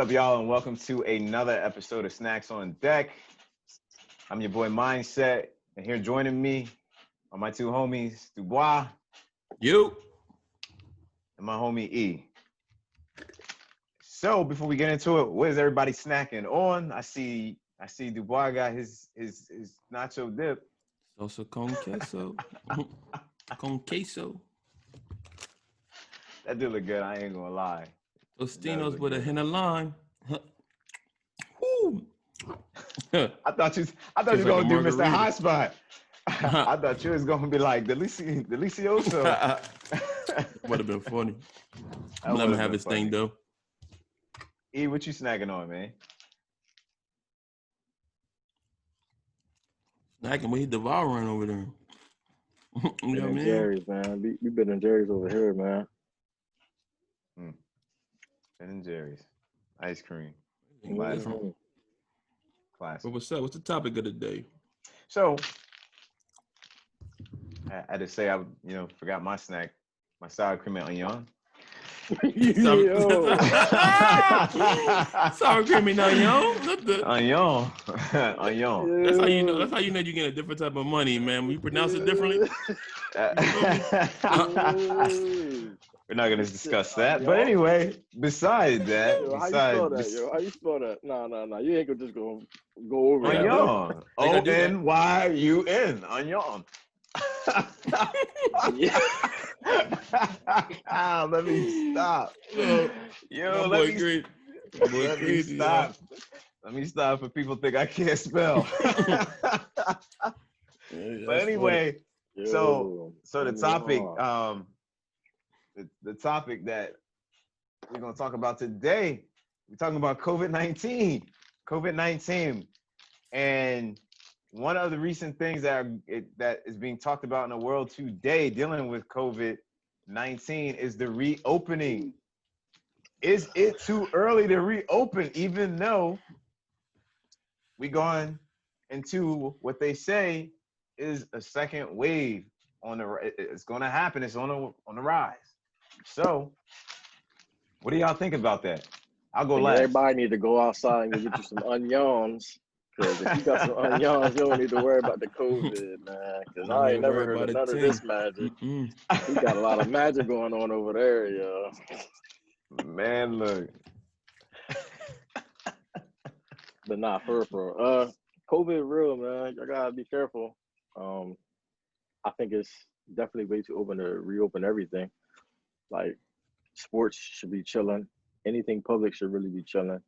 up, y'all, and welcome to another episode of Snacks on Deck. I'm your boy Mindset, and here joining me are my two homies, Dubois. You. And my homie E. So before we get into it, what is everybody snacking on? I see Dubois got his nacho dip. Salsa con queso. Con queso. That did look good, I ain't gonna lie. Tostinos with a hint of lime. Woo. I thought you was gonna do Mr. Hot Spot. I thought you was gonna be like Delicioso. Would have been funny. Let him have his thing though. E, what you snacking on, man? Snacking, what he devouring over there? You know what I mean? Jerry's, man. We been in Jerry's over here, man. Ben & Jerry's. Ice cream. Classic. Classic. But what's up? What's the topic of the day? So, I had to say I forgot my snack, my sour cream and onion. Sour cream and onion. Onion. Onion. That's how you know. That's how you know you get a different type of money, man. When you pronounce it differently. We're not gonna discuss that. But anyway, besides that, how you spell that? No. You ain't gonna just go over that. Onion. O-N-Y-U-N. Onion. Let me stop. Let me stop for people think I can't spell. But anyway, so the topic, the topic that we're gonna talk about today, we're talking about COVID-19. COVID-19, and one of the recent things that is being talked about in the world today dealing with COVID-19 is the reopening. Is it too early to reopen, even though we gone into what they say is a second wave it's going to happen. It's on the rise. So, what do y'all think about that? I'll go last. Everybody need to go outside and get you some onions. Because if you got some onions, you don't need to worry about the COVID, man. Because I ain't never heard of none of this magic. You got a lot of magic going on over there, yo. Man, look. But nah, for real. COVID real, man. You gotta be careful. I think it's definitely way too open to reopen everything. Like, sports should be chilling. Anything public should really be chilling.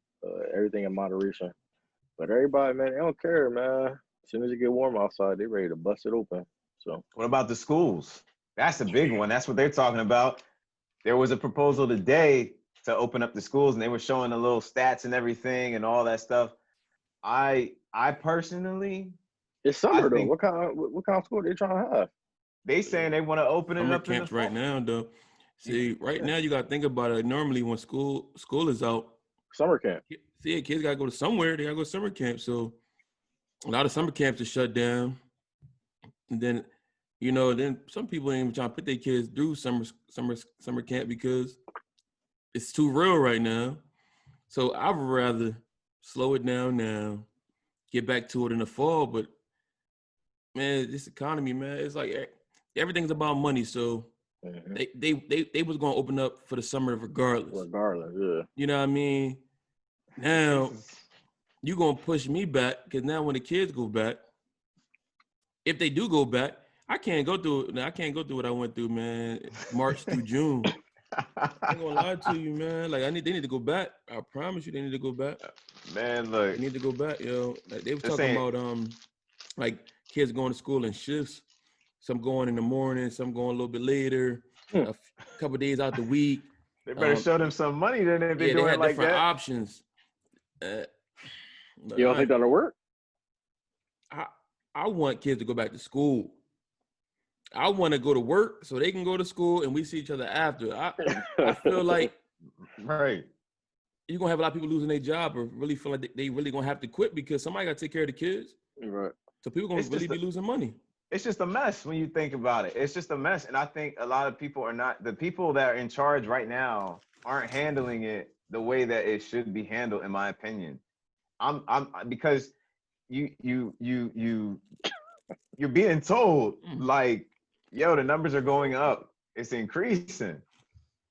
Everything in moderation. But everybody, man, they don't care, man. As soon as it get warm outside, they ready to bust it open. So, what about the schools? That's a big one. That's what they're talking about. There was a proposal today to open up the schools, and they were showing the little stats and everything and all that stuff. I personally, it's summer though. What kind of school they trying to have? They saying they want to open it up camps in the right now, though. See, right now you got to think about it. Normally, when school is out, summer camp. See, kids got to go to somewhere. They got to go to summer camp. So a lot of summer camps are shut down. And then, then some people ain't even trying to put their kids through summer camp because it's too real right now. So I would rather slow it down now, get back to it in the fall. But, man, this economy, man, it's like everything's about money. So they was going to open up for the summer regardless. Regardless, yeah. You know what I mean? Now, you're going to push me back because now when the kids go back, if they do go back, I can't go through what I went through, man, March through June. I ain't going to lie to you, man. Like, they need to go back. I promise you they need to go back. Man, look. They need to go back, yo. Like, they were talking about, like, kids going to school in shifts. Some going in the morning, some going a little bit later, a couple days out the week. They better show them some money then if they do it like different that. Options. You don't think that'll work? I want kids to go back to school. I want to go to work so they can go to school and we see each other after. I feel like right. You're going to have a lot of people losing their job or really feel like they really going to have to quit because somebody got to take care of the kids. Right. So people going to really be losing money. It's just a mess when you think about it. It's just a mess. And I think a lot of people the people that are in charge right now aren't handling it the way that it should be handled, in my opinion. I'm because you're being told like, yo, the numbers are going up, it's increasing.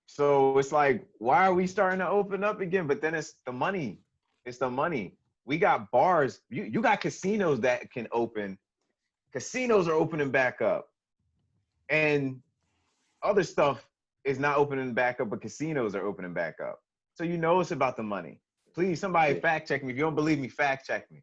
So it's like, why are we starting to open up again? But then it's the money. It's the money. We got bars. You got casinos that can open. Casinos are opening back up. And other stuff is not opening back up, but casinos are opening back up. So you know it's about the money. Please, somebody fact check me. If you don't believe me, fact check me.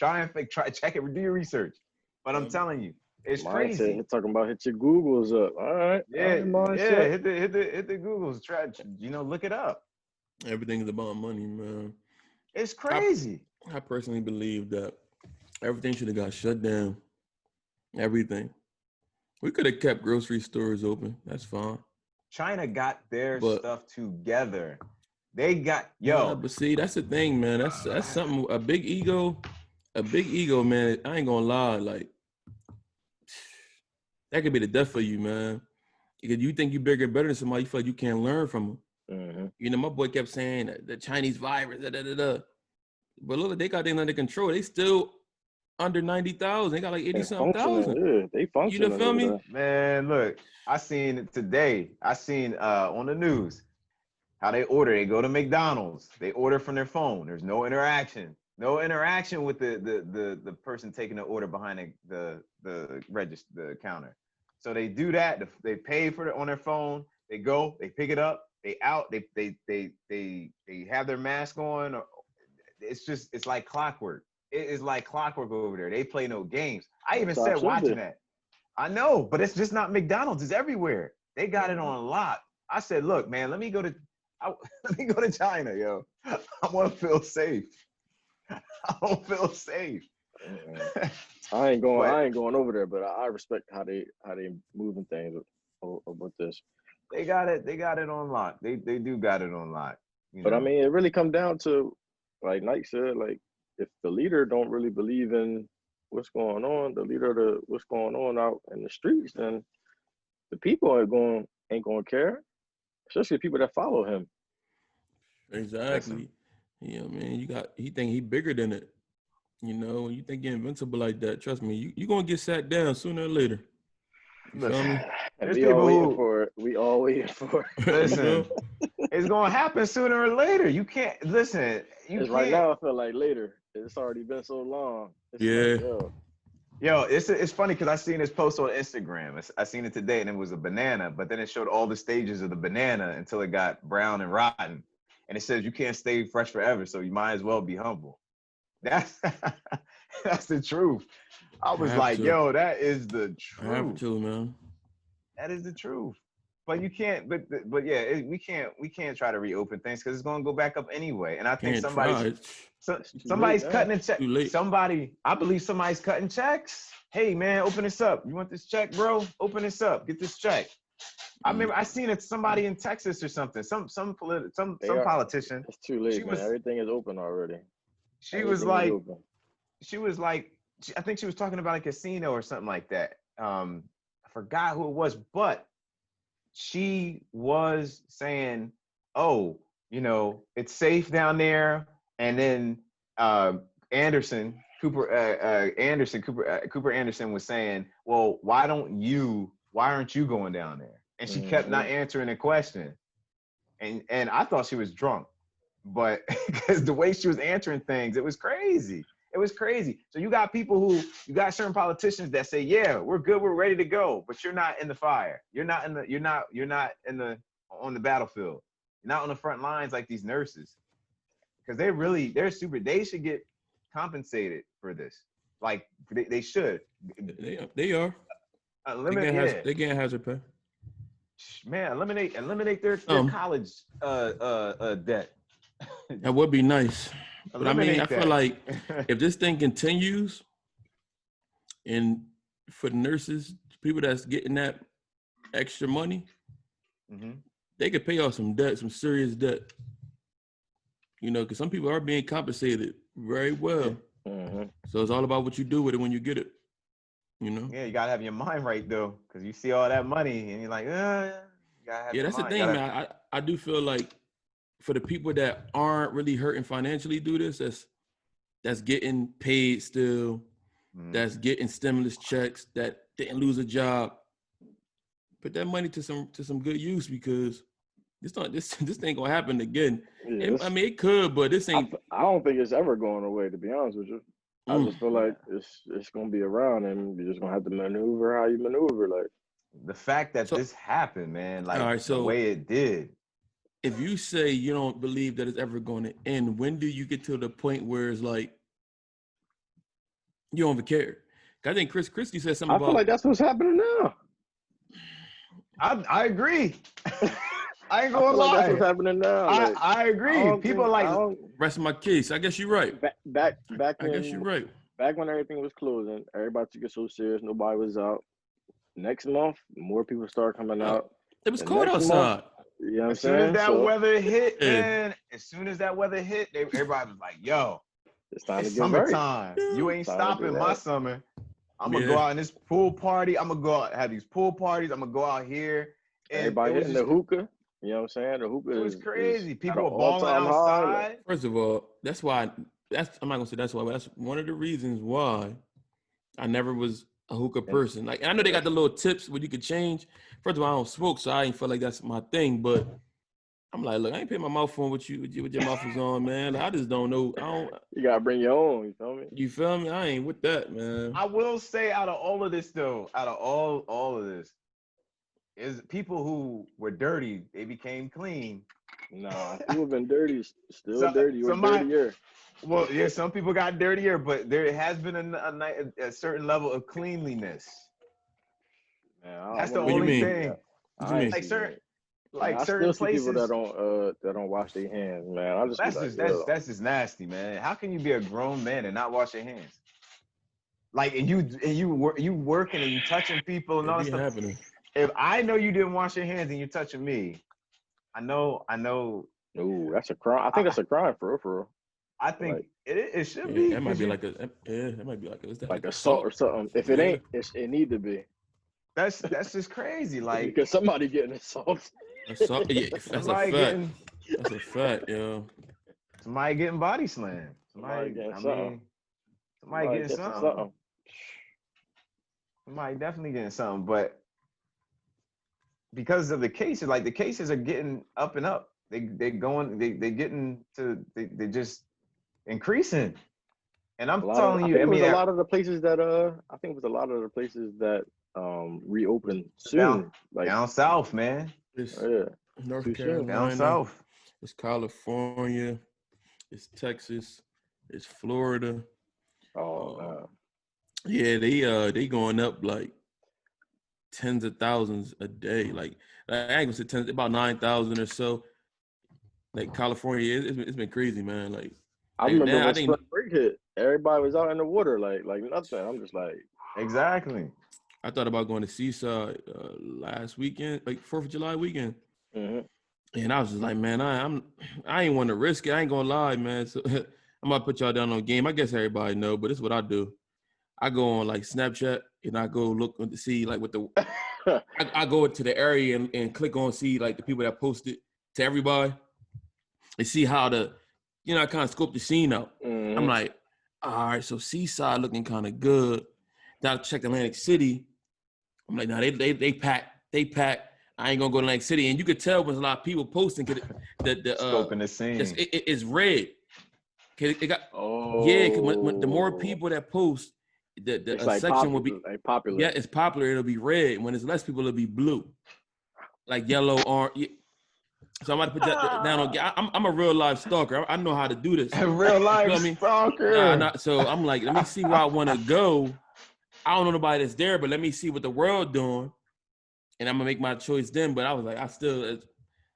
try check it, do your research. But I'm telling you, it's crazy. You're talking about hit your Googles up. All right. Yeah, hit the Googles. Try, look it up. Everything is about money, man. It's crazy. I personally believe that everything should have got shut down. Everything. We could have kept grocery stores open. That's fine. China got their stuff together. They got but see, that's the thing, man. That's something. A big ego, man. I ain't gonna lie, like that could be the death of you, man. Because you think you bigger and better than somebody, you feel like you can't learn from them. Mm-hmm. My boy kept saying the Chinese virus, But look, they got them under control. They still under 90,000. They got like 80-something thousand. Yeah, they function. You feel me? Man, look, I seen it today. I seen on the news how they order. They go to McDonald's. They order from their phone. There's no interaction. No interaction with the person taking the order behind the register, the counter. So they do that. They pay for it on their phone. They go. They pick it up. They out. They have their mask on. It's like clockwork. It is like clockwork over there. They play no games. I even said watching that. I know, but it's just not McDonald's. It's everywhere. They got it on lock. I said, look, man, let me go to China, yo. I want to feel safe. I don't feel safe. I ain't going over there, but I respect how they moving things with this. They got it on lock. They do got it on lock. But I mean, it really come down to, like Nike said, like if the leader don't really believe in what's going on, the leader of what's going on out in the streets, then the people ain't going to care, especially the people that follow him. Exactly. Yeah, man, he think he bigger than it. When you think you're invincible like that, trust me, you going to get sat down sooner or later. You feel me? And we all waiting for it. We all waiting for it. Listen, it's going to happen sooner or later. You can't, listen. Right now, I feel like later. It's already been so long. Yo, it's funny because I seen this post on Instagram. I seen it today, and it was a banana, but then it showed all the stages of the banana until it got brown and rotten. And it says you can't stay fresh forever, so you might as well be humble. That's the truth. I was like, yo, that is the truth. I have to, man. That is the truth. But you can't. But yeah, we can't try to reopen things because it's going to go back up anyway. And I think somebody's cutting a check. I believe somebody's cutting checks. Hey man, open this up. You want this check, bro? Open this up. Get this check. I remember I seen it. Somebody in Texas or something. Some politician. It's too late. Everything is open already. She was like, I think she was talking about a casino or something like that. I forgot who it was, but she was saying, oh, it's safe down there. And then Cooper Anderson was saying, well, why aren't you going down there? And she kept not answering the question. And I thought she was drunk, but because the way she was answering things, it was crazy. It was crazy. So you got certain politicians that say, yeah, we're good, we're ready to go, but you're not in the fire. You're not on the battlefield. You're not on the front lines like these nurses. Because they should get compensated for this. Like they should. They are. They get hazard pay. Man, eliminate their college debt. That would be nice. But I mean, I feel like if this thing continues, and for the nurses, people that's getting that extra money, they could pay off some debt, some serious debt. Because some people are being compensated very well. So it's all about what you do with it when you get it. Yeah, you gotta have your mind right though, because you see all that money and you're like, you gotta have that's the thing, man. I do feel like for the people that aren't really hurting financially do this, that's getting paid still, that's getting stimulus checks, that didn't lose a job, put that money to some good use, because this ain't gonna happen again. Yeah, I mean, it could, but this ain't. I don't think it's ever going away, to be honest with you. I just feel like it's gonna be around, and you're just gonna have to maneuver how you maneuver. Like the fact that this happened, man, like all right, so the way it did. If you say you don't believe that it's ever going to end, when do you get to the point where it's like you don't even care? I think Chris Christie said something about. I feel like that's what's happening now. I agree. I ain't gonna lie. That's what's happening now. I agree. People rest of my case. I guess you're right. Back I guess you're right. Back when everything was closing, everybody took it so serious. Nobody was out. Next month, more people started coming out. It was cold outside. You know what I'm saying? As soon as that weather hit, man, as soon as that weather hit, everybody was like, yo, it's time to get summertime. Right. You ain't stopping my summer. I'm going to go out in this pool party. I'm going to go out, have these pool parties. I'm going to go out here. And everybody hitting the hookah. You know what I'm saying? The hookah was crazy. People were balling outside. First of all, I'm not going to say that's why, but that's one of the reasons why I never was a hookah person. Like, and I know they got the little tips where you could change. First of all, I don't smoke, so I ain't feel like that's my thing. But I'm like, look, I ain't putting my mouth on with your mouth is on, man. Like, I just don't know. You gotta bring your own. You feel me? You feel me? I ain't with that, man. I will say, out of all of this, though, out of all of this, is people who were dirty, they became clean. Nah, people have been dirty, still dirty, or dirtier. Well, yeah, some people got dirtier, but there has been a certain level of cleanliness. Man, that's the only thing. Like certain places, people that don't wash their hands, man. That's just nasty, man. How can you be a grown man and not wash your hands? Like, and you working and you touching people and all that stuff. Happening. If I know you didn't wash your hands and you're touching me, I know. Ooh, that's a crime. I think that's a crime for real. I think it should be. That might be like like assault or something. If it ain't, it need to be. That's just crazy. Like, because somebody getting assaulted. That's a fact, yo. Somebody getting body slammed. Somebody getting something. Somebody definitely getting something. But because of the cases, like the cases are getting up and up. They're just increasing. And I'm telling you, I think it was a lot of the places that reopen soon, like down south, man. North Carolina, down south. It's California, it's Texas, it's Florida. Yeah, they going up like tens of thousands a day. Like I ain't gonna say about 9,000 or so. Like California, it's been crazy, man. Like I remember when spring break hit, everybody was out in the water, like nothing. I'm just like, exactly. I thought about going to Seaside last weekend, like 4th of July weekend, and I was just like, man, I ain't want to risk it. I ain't gonna lie, man. So I'm gonna put y'all down on game. I guess everybody know, but this is what I do. I go on like Snapchat and I go look to see like what the I go to the area and click on see like the people that posted to everybody and see how I kind of scope the scene out. I'm like, all right, so Seaside looking kind of good. Then I check Atlantic City. I'm like, nah, they pack. I ain't gonna go to Atlantic City, and you could tell when a lot of people posting the scoping the scene. It's red. It got when the more people that post, the like section will be like popular. Yeah, it's popular. It'll be red. When it's less people, it'll be blue, like yellow, orange. So I'm about to put that down on. I'm a real life stalker. I know how to do this. A real life stalker. So I'm like, let me see where I want to go. I don't know nobody that's there, but let me see what the world doing, and I'm gonna make my choice then. But I was like,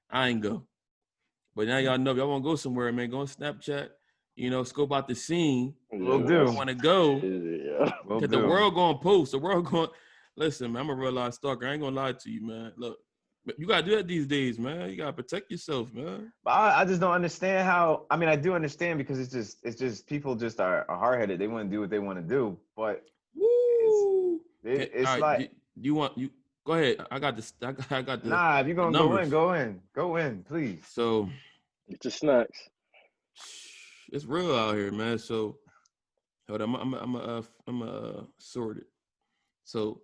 I ain't go. But now y'all know if y'all want to go somewhere, man, go on Snapchat. Scope out the scene. We'll do. I want to go. Because the world going to post. The world going. Listen, man, I'm a real life stalker. I ain't gonna lie to you, man. Look, you gotta do that these days, man. You gotta protect yourself, man. But I just don't understand how. I mean, I do understand because it's just people just are hard headed. They want to do what they want to do, but it's like you go ahead. I got this. I got the. Nah, if you're gonna go in, please. So Get your snacks. It's real out here, man. So, hold on, I'm sort it. So,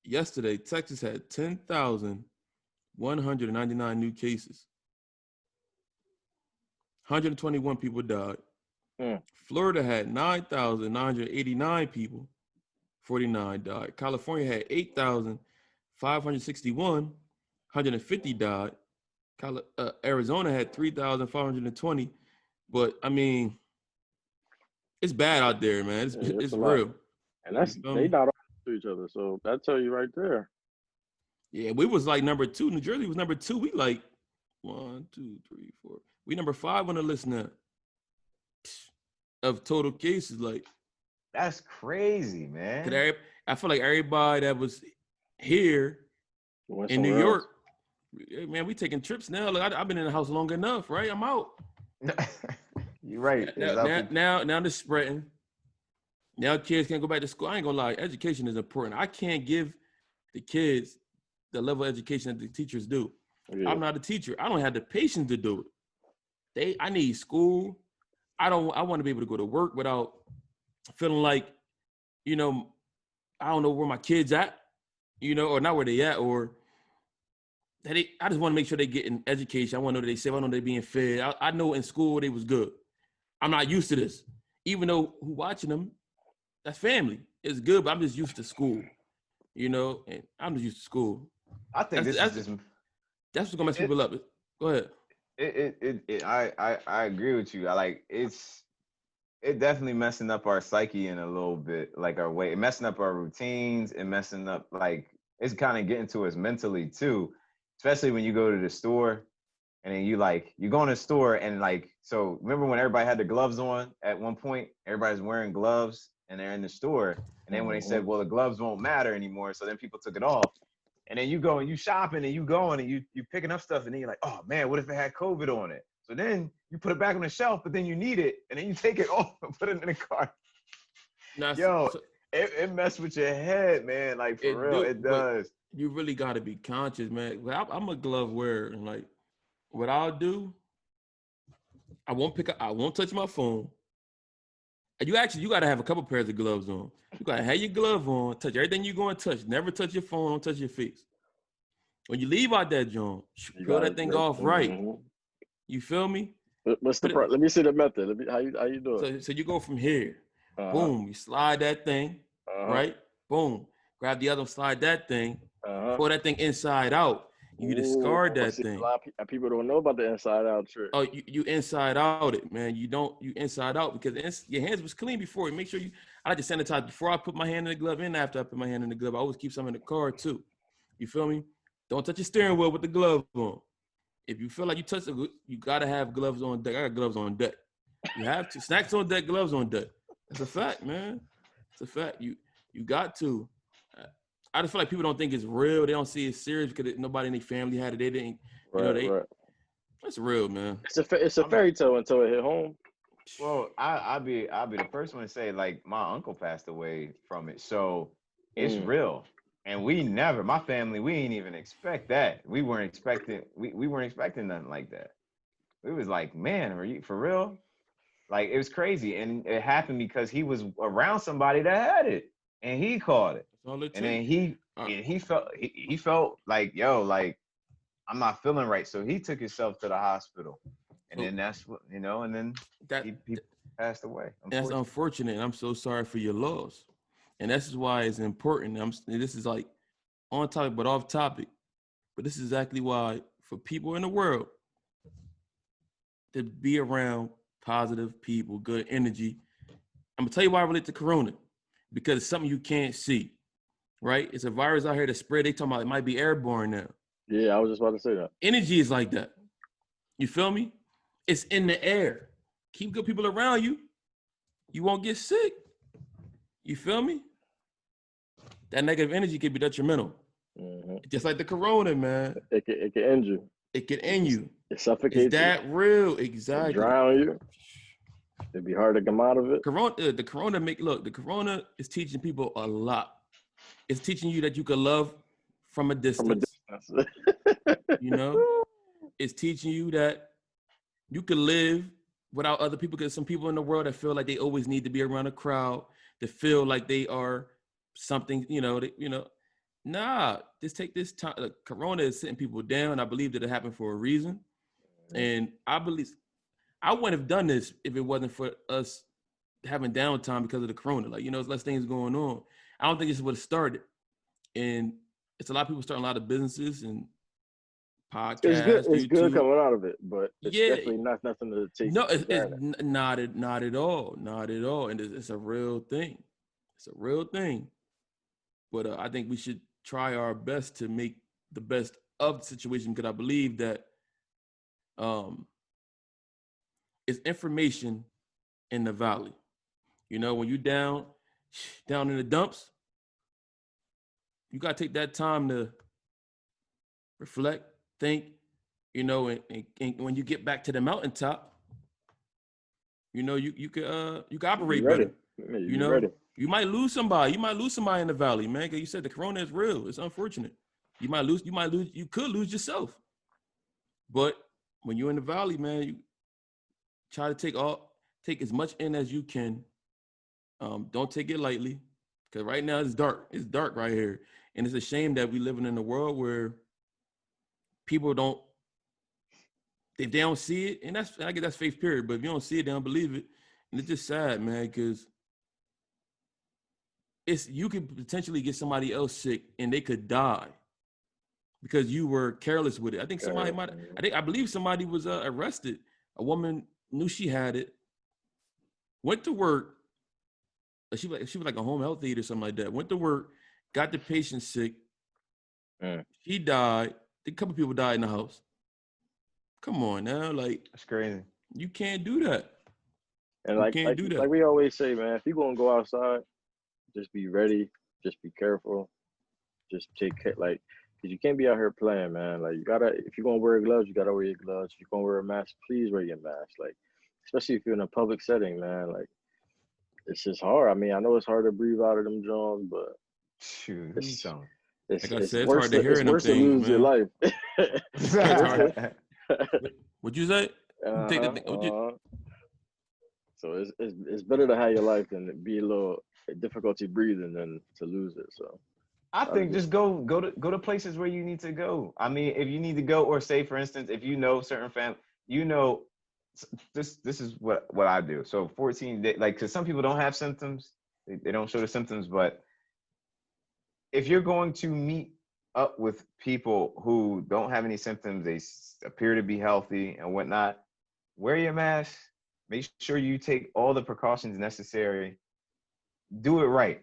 yesterday, Texas had 10,199 new cases. 121 people died. Florida had 9,989 people. 49 died. California had 8,561. 150 died. Arizona had 3,520. But I mean, it's bad out there, man. It's real. And that's they not all to each other. So that tell you right there. Yeah, we was like number 2. New Jersey was number 2. We like 1, 2, 3, 4. We number 5 on the list now of total cases. Like, that's crazy, man. I feel like everybody that was here in New York, man, we taking trips now. Like, I've been in the house long enough, right? I'm out. You're right. Now they're spreading. Now kids can't go back to school. I ain't gonna lie, education is important. I can't give the kids the level of education that the teachers do. Yeah. I'm not a teacher. I don't have the patience to do it. I need school. I want to be able to go to work without feeling like, I don't know where my kids at, or not where they at, or that I just want to make sure they get an education. I want to know they safe. I know they're being fed. I know in school they was good. I'm not used to this. Even though who watching them, that's family. It's good, but I'm just used to school, and I'm just used to school. I think that's what's gonna mess people up. Go ahead. I agree with you. It definitely messing up our psyche in a little bit, like our way, messing up our routines and messing up, like, it's kind of getting to us mentally too, especially when you go to the store and then you go in the store and so remember when everybody had the gloves on at one point, everybody's wearing gloves and they're in the store. And then when they said, well, the gloves won't matter anymore. So then people took it off. And then you go and you shopping and you going and you picking up stuff and then you're like, oh man, what if it had COVID on it? So then you put it back on the shelf, but then you need it and then you take it off and put it in the cart. It messed with your head, man. Like, for real, it does. You really got to be conscious, man. I'm a glove wearer, and like, what I'll do, I won't touch my phone. And you got to have a couple pairs of gloves on. You got to have your glove on, touch everything you're going to touch. Never touch your phone, don't touch your face. When you leave out that joint, peel that thing off right. You feel me? What's the let me see the method. How you do it? So you go from here. Boom, you slide that thing, right? Boom. Grab the other one, slide that thing, pull that thing inside out. You discard that thing. A lot of people don't know about the inside out trick. Oh, you inside out it, man. You inside out because your hands was clean before. Make sure I like to sanitize before I put my hand in the glove and after I put my hand in the glove. I always keep some in the car too. You feel me? Don't touch your steering wheel with the glove on. If you feel like you touch it, you gotta have gloves on deck. I got gloves on deck. You have to. Snacks on deck, gloves on deck. That's a fact, man. It's a fact. You got to. I just feel like people don't think it's real. They don't see it serious because nobody in their family had it. They didn't. Right. It's real, man. It's a fairy tale until it hit home. Well, I'll be the first one to say, like, my uncle passed away from it, so it's real. And my family, we didn't even expect that. We weren't expecting nothing like that. We was like, man, are you for real? Like, it was crazy. And it happened because he was around somebody that had it and he caught it. And then he felt like, yo, like, I'm not feeling right. So he took himself to the hospital. And then that's what, and then he passed away. That's unfortunate. I'm so sorry for your loss. And this is why it's important. This is like on topic, but off topic. But this is exactly why for people in the world to be around positive people, good energy. I'm gonna tell you why I relate to Corona. Because it's something you can't see, right? It's a virus out here that spread. They talking about it might be airborne now. Yeah, I was just about to say that. Energy is like that. You feel me? It's in the air. Keep good people around you. You won't get sick. You feel me? That negative energy can be detrimental. Just like the Corona, man. It can end you. It can end you. It suffocates you. Is that real? Exactly. It drown you. It'd be hard to come out of it. The Corona is teaching people a lot. It's teaching you that you can love from a distance. It's teaching you that you could live without other people, because some people in the world that feel like they always need to be around a crowd, that feel like they are something, nah, just take this time. Corona is sitting people down. I believe that it happened for a reason. And I believe I wouldn't have done this if it wasn't for us having downtime because of the corona. Like, there's less things going on. I don't think this would have started. And it's a lot of people starting a lot of businesses and podcasts. It's good. It's YouTube. good coming out of it, but it's definitely nothing to take. No, it's not at all. Not at all. And it's a real thing. It's a real thing. But I think we should try our best to make the best of the situation, because I believe that it's information in the valley. When you down in the dumps, you gotta take that time to reflect, think, and when you get back to the mountaintop, you can operate better. Ready. You might lose somebody. You might lose somebody in the valley, man. Because you said the corona is real. It's unfortunate. You could lose yourself. But when you're in the valley, man, you try to take as much in as you can. Don't take it lightly, because right now it's dark. It's dark right here. And it's a shame that we living in a world where people if they don't see it, and I guess that's faith, period. But if you don't see it, they don't believe it. And it's just sad, man, because you could potentially get somebody else sick and they could die because you were careless with it. I think I believe somebody was arrested. A woman knew she had it, went to work. She was like a home health aide or something like that. Went to work, got the patient sick. She died. A couple people died in the house. Come on now, like, that's crazy. You can't do that. And like we always say, man, if you're gonna go outside, just be ready, just be careful, just take care, because you can't be out here playing, man. Like, if you're gonna wear gloves, you gotta wear your gloves. If you're gonna wear a mask, please wear your mask. Like, especially if you're in a public setting, man. Like, it's just hard. I mean, I know it's hard to breathe out of them Jones, but shoot, it's like I said, it's worse hard to hear to lose your life. What'd you say? So it's better to have your life than be a little difficulty breathing than to lose it. So I think just go to places where you need to go. I mean, if you need to go, or say, for instance, if certain family, this is what I do. So 14 days, because some people don't have symptoms, they don't show the symptoms, but if you're going to meet up with people who don't have any symptoms, they appear to be healthy and whatnot, wear your mask, make sure you take all the precautions necessary, do it right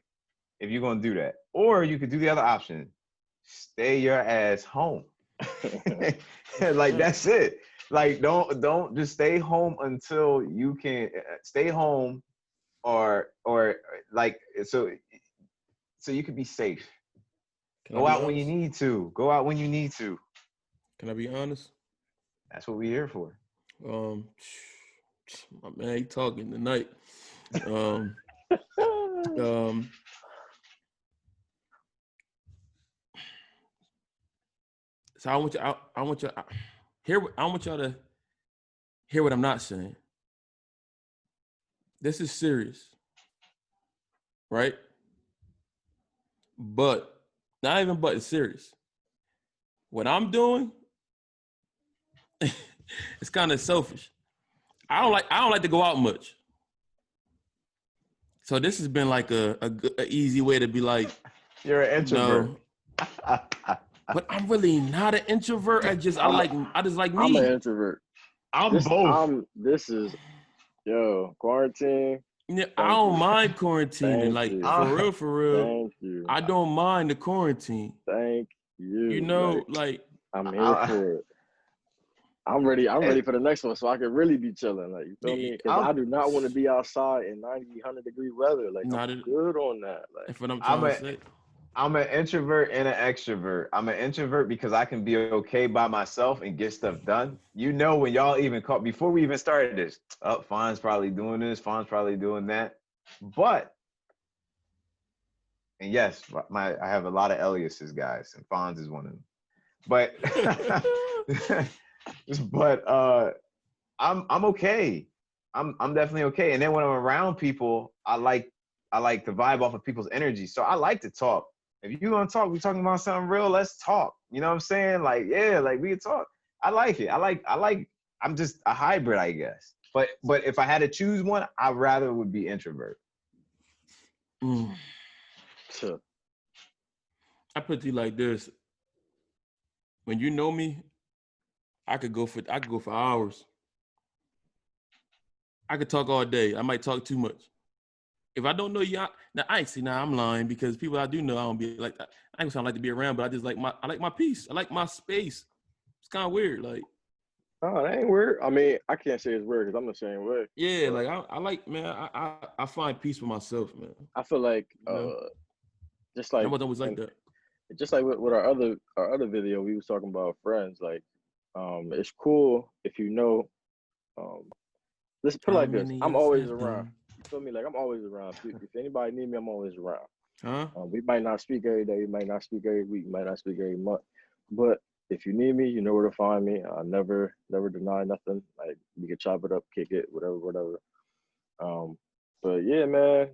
if you're going to do that. Or you could do the other option, stay your ass home. Like, that's it. Like, don't just stay home until you can stay home, or so you could be safe. Go out when you need to. Go out when you need to. Can I be honest? That's what we're here for. My man, he talking tonight. So I want y'all to hear what I'm not saying. This is serious, right? But it's serious. What I'm doing, it's kind of selfish. I don't like to go out much. So this has been like a easy way to be like, you're an introvert. No. But I'm really not an introvert. I just like me. I'm an introvert. Both. This is quarantine. Yeah, I don't mind quarantining. For real. Thank you. I don't mind the quarantine. Thank you. I'm here for it. I'm ready for the next one, so I can really be chilling. Like, you feel me? Because I do not want to be outside in 90, 100-degree weather. Like, I'm good on that. Like, that's what I'm trying to say. I'm an introvert and an extrovert. I'm an introvert because I can be okay by myself and get stuff done. When y'all even caught, before we even started this, Fawn's probably doing this, Fawn's probably doing that. But, and yes, I have a lot of aliases, guys, and Fawn's is one of them. But, I'm okay. I'm definitely okay. And then when I'm around people, I like to vibe off of people's energy. So I like to talk. If you want to talk, we're talking about something real, let's talk. You know what I'm saying? Like, yeah, like we can talk. I like it. I'm just a hybrid, I guess. But if I had to choose one, I rather would be introvert. Sure. I put it to you like this. When you know me, I could go for hours. I could talk all day. I might talk too much. If I don't know you, I'm lying because people I do know, I don't be like that. I ain't gonna like to be around, but I like my peace. I like my space. It's kind of weird. Like, Oh, that ain't weird. I mean, I can't say it's weird because I'm the same way. yeah, But like I like, man, I find peace for myself, man. I feel like, You know? just And I like, wasn't always like and that. just like with our other video, we was talking about friends. Like, it's cool if you know. Um, let's put it How like this: many I'm years always have around. gone? You feel me? Like I'm always around. If anybody need me, I'm always around. Huh? We might not speak every day, we might not speak every week, might not speak every month, but if you need me, you know where to find me. I never deny nothing. Like you can chop it up, kick it, whatever. Um, but yeah, man,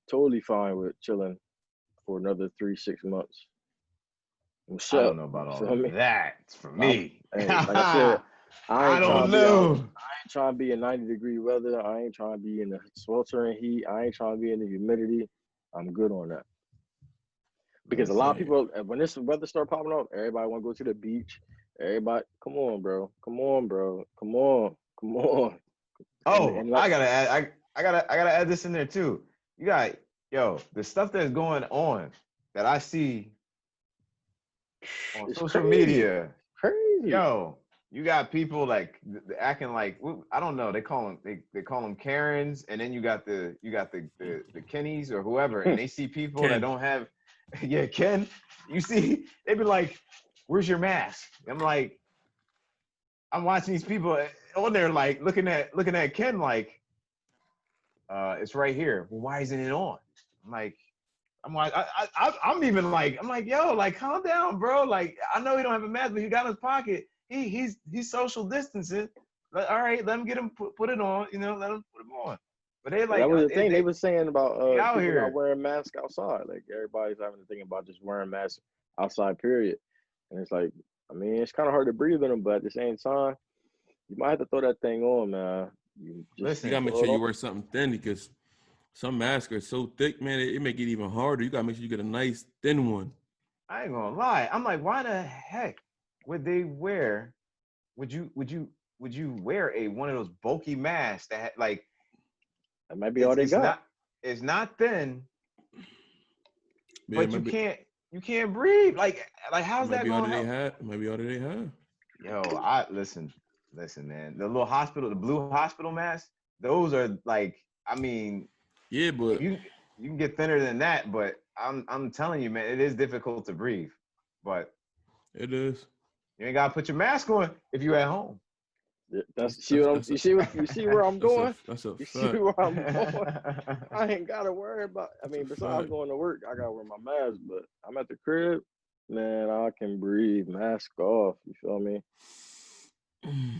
totally fine with chilling for another 3 6 months. What's I don't up? know about You all feel of me? that. It's for I'm, me. hey, like I said, I I ain't trying don't to be out. know. I ain't trying to be in 90-degree weather. I ain't trying to be in the sweltering heat. I ain't trying to be in the humidity. I'm good on that. Because a lot of Same. people, when this weather start popping up, everybody want to go to the beach. Everybody, come on, bro. Come on, bro. Come on. Come on. Oh, And like, I gotta add this in there too. You got the stuff that's going on that I see on it's social crazy. media. Crazy. You got people like acting like I don't know. They call them Karens, and then you got the Kennys or whoever, and they see people that Ken. don't have yeah, Ken. You see, they be like, "Where's your mask?" I'm like, I'm watching these people on there like looking at Ken like, it's right here. Well, why isn't it on? I'm like, I'm even like, I'm like, yo, like, calm down, bro. Like, I know he don't have a mask, but he got in his pocket. He's social distancing. All right, let him get him put it on. You know, let him put him on. But they Well, that like, was the thing they was saying about they out people not here. wearing masks outside. Like everybody's having to think about just wearing masks outside. Period. And it's like, I mean, it's kind of hard to breathe in them, but at the same time, you might have to throw that thing on, man. You just You Listen, gotta make throw sure it you on. wear something thin because some masks are so thick, man. It make it even harder. You gotta make sure you get a nice thin one. I ain't gonna lie. I'm like, why the heck would they wear? Would you wear one of those bulky masks that like That might be all they got. it's not thin, Yeah, but you can't breathe. Like it how's might that be all gonna that they help? have. It might be all that they have. Yo, I listen, man. The little hospital, the blue hospital masks, those are like, I mean, Yeah, but you can get thinner than that, but I'm telling you, man, it is difficult to breathe. But it is. you ain't gotta put your mask on if you at home. That's you see where I'm going. That's a You see fact. where I'm going. I ain't gotta worry about. I That's a mean, besides fact. going to work, I gotta wear my mask. But I'm at the crib, man. I can breathe, mask off. You feel me?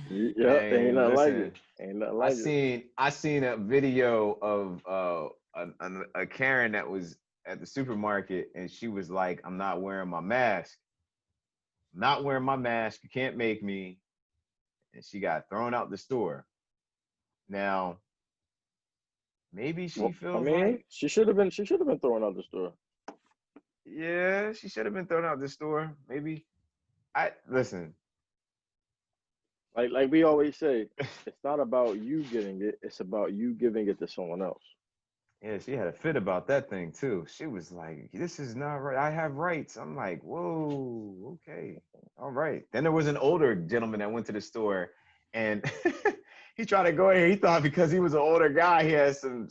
Yeah, Hey, ain't nothing like it. listen, Ain't nothing like it. I seen a video of a Karen that was at the supermarket, and she was like, "I'm not wearing my mask. Not wearing my mask. You can't make me." And she got thrown out the store. Now, maybe she Well, I feels mean, like, she should have been. She should have been thrown out the store. yeah, she should have been thrown out the store. Maybe. I listen. Like we always say, it's not about you getting it. It's about you giving it to someone else. Yeah, she had a fit about that thing too. She was like, "This is not right. I have rights." I'm like, "Whoa, okay, all right." Then there was an older gentleman that went to the store, and he tried to go in here. He thought because he was an older guy, he had some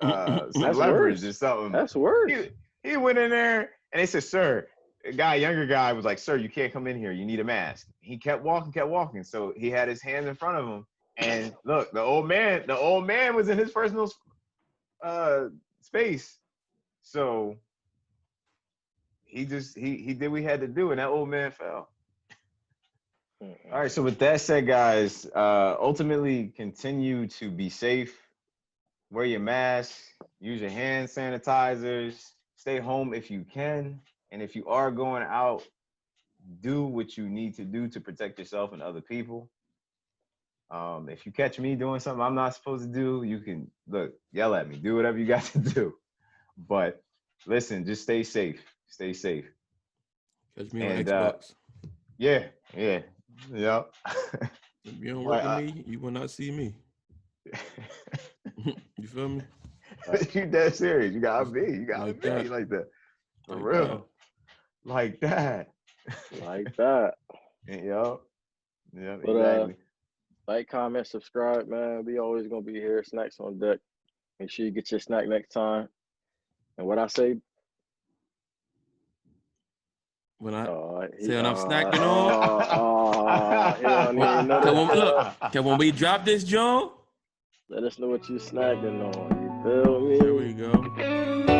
That's leverage or worse. something. That's worse. He went in there, and they said, "Sir." Younger guy was like, "Sir, you can't come in here. You need a mask." He kept walking. So he had his hands in front of him, and look, the old man was in his personal space. So he did what he had to do, and that old man fell. All right. So with that said, guys, ultimately continue to be safe. Wear your mask. Use your hand sanitizers. Stay home if you can. And if you are going out, do what you need to do to protect yourself and other people. If you catch me doing something I'm not supposed to do, you can yell at me, do whatever you got to do. But listen, just stay safe. Stay safe. Catch me on Xbox. Yeah. Yep. If you don't work with me, you will not see me. You feel me? You dead serious. You gotta be. You gotta Like be that. like that. For Like real. that. Like that. Like that. Yep. But Exactly. like, comment, subscribe, man. We always gonna be here. Snacks on deck. Make sure you get your snack next time. And what I say, When I he, say when I'm snacking on. he don't even know Cause when we drop this, John, let us know what you snacking on. You feel me? there we go.